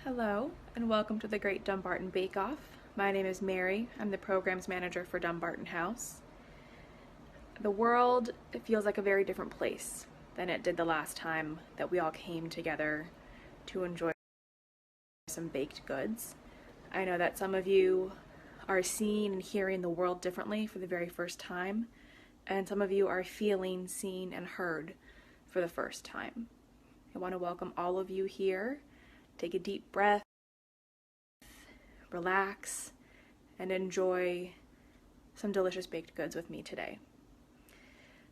Hello, and welcome to the Great Dumbarton Bake Off. My name is Mary. I'm the Programs Manager for Dumbarton House. The world feels like a very different place than it did the last time that we all came together to enjoy some baked goods. I know that some of you are seeing and hearing the world differently for the very first time, and some of you are feeling, seen, and heard for the first time. I want to welcome all of you here. Take a deep breath, relax, and enjoy some delicious baked goods with me today.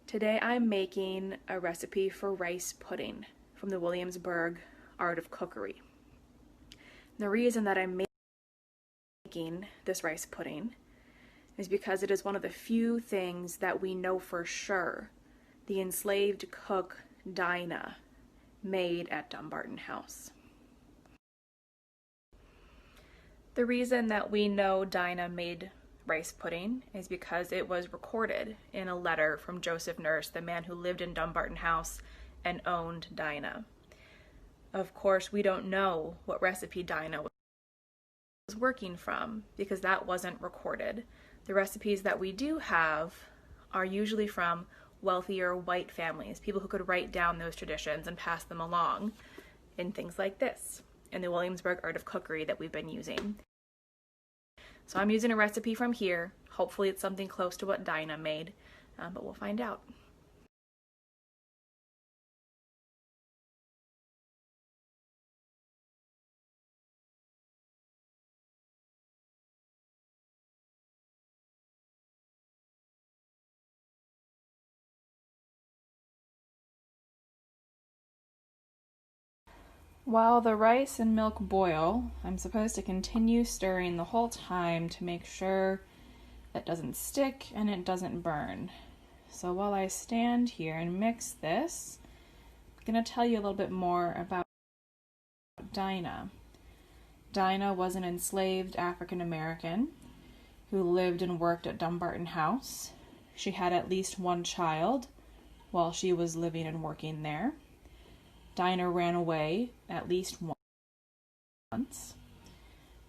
Today I'm making a recipe for rice pudding from the Williamsburg Art of Cookery. The reason that I'm making this rice pudding is because it is one of the few things that we know for sure the enslaved cook Dinah made at Dumbarton House. The reason that we know Dinah made rice pudding is because it was recorded in a letter from Joseph Nourse, the man who lived in Dumbarton House and owned Dinah. Of course, we don't know what recipe Dinah was working from because that wasn't recorded. The recipes that we do have are usually from wealthier white families, people who could write down those traditions and pass them along in things like this, in the Williamsburg Art of Cookery that we've been using. So I'm using a recipe from here. Hopefully it's something close to what Dinah made, but we'll find out. While the rice and milk boil, I'm supposed to continue stirring the whole time to make sure it doesn't stick and it doesn't burn. So while I stand here and mix this, I'm going to tell you a little bit more about Dinah. Dinah was an enslaved African American who lived and worked at Dumbarton House. She had at least one child while she was living and working there. Dinah ran away at least once.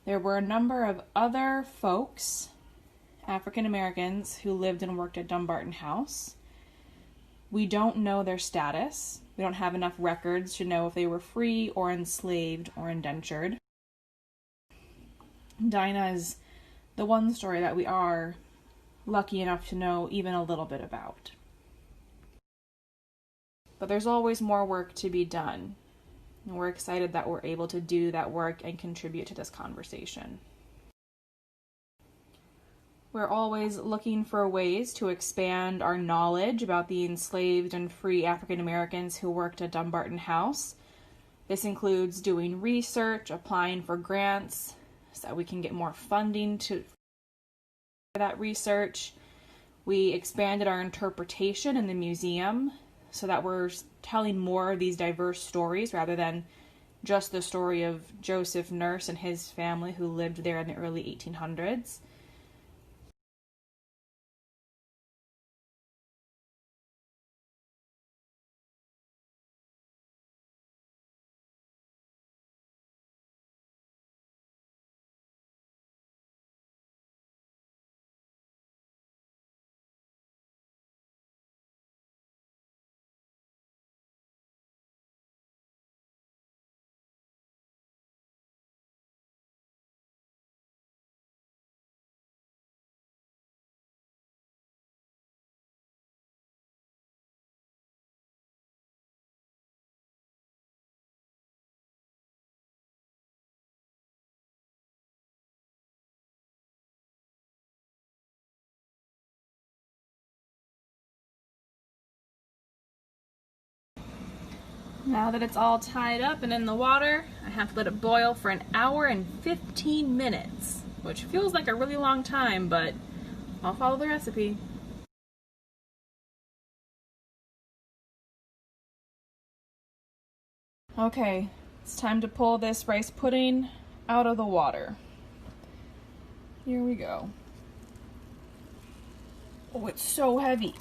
There were a number of other folks, African Americans, who lived and worked at Dumbarton House. We don't know their status. We don't have enough records to know if they were free or enslaved or indentured. Dinah is the one story that we are lucky enough to know even a little bit about. But there's always more work to be done. And we're excited that we're able to do that work and contribute to this conversation. We're always looking for ways to expand our knowledge about the enslaved and free African Americans who worked at Dumbarton House. This includes doing research, applying for grants so that we can get more funding for that research. We expanded our interpretation in the museum so that we're telling more of these diverse stories rather than just the story of Joseph Nourse and his family who lived there in the early 1800s. Now that it's all tied up and in the water, I have to let it boil for an hour and 15 minutes, which feels like a really long time, but I'll follow the recipe. Okay, it's time to pull this rice pudding out of the water. Here we go. Oh, it's so heavy.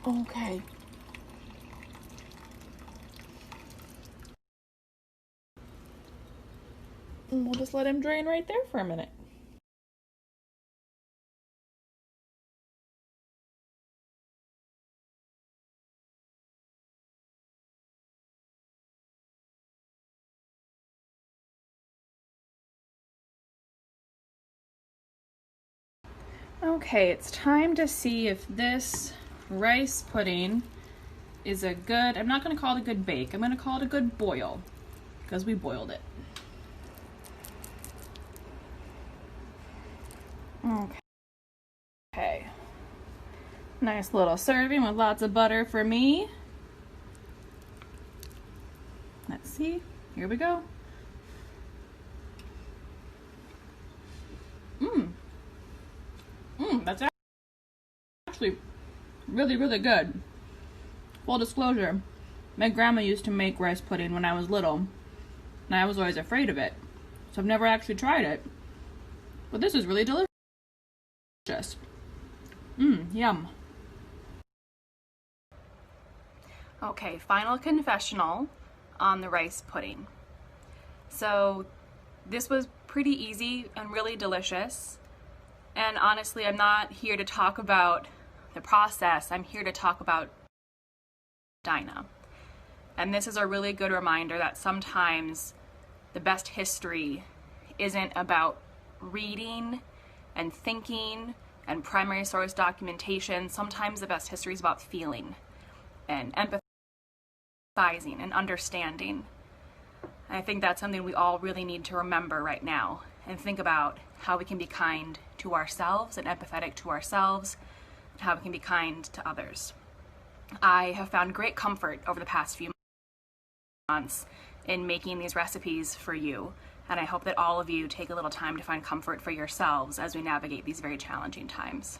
Okay. And we'll just let him drain right there for a minute. Okay, it's time to see if this rice pudding is a good, I'm not going to call it a good bake, I'm going to call it a good boil, because we boiled it. Okay. Nice little serving with lots of butter for me. Let's see. Here we go. That's actually really, really good. Full disclosure, my grandma used to make rice pudding when I was little, and I was always afraid of it. So I've never actually tried it. But this is really delicious. Yum. Okay, final confessional on the rice pudding. So this was pretty easy and really delicious. And honestly, I'm not here to talk about the process. I'm here to talk about Dinah. And this is a really good reminder that sometimes the best history isn't about reading and thinking and primary source documentation. Sometimes the best history is about feeling and empathizing and understanding. And I think that's something we all really need to remember right now and think about how we can be kind to ourselves and empathetic to ourselves, and how we can be kind to others. I have found great comfort over the past few months in making these recipes for you, and I hope that all of you take a little time to find comfort for yourselves as we navigate these very challenging times.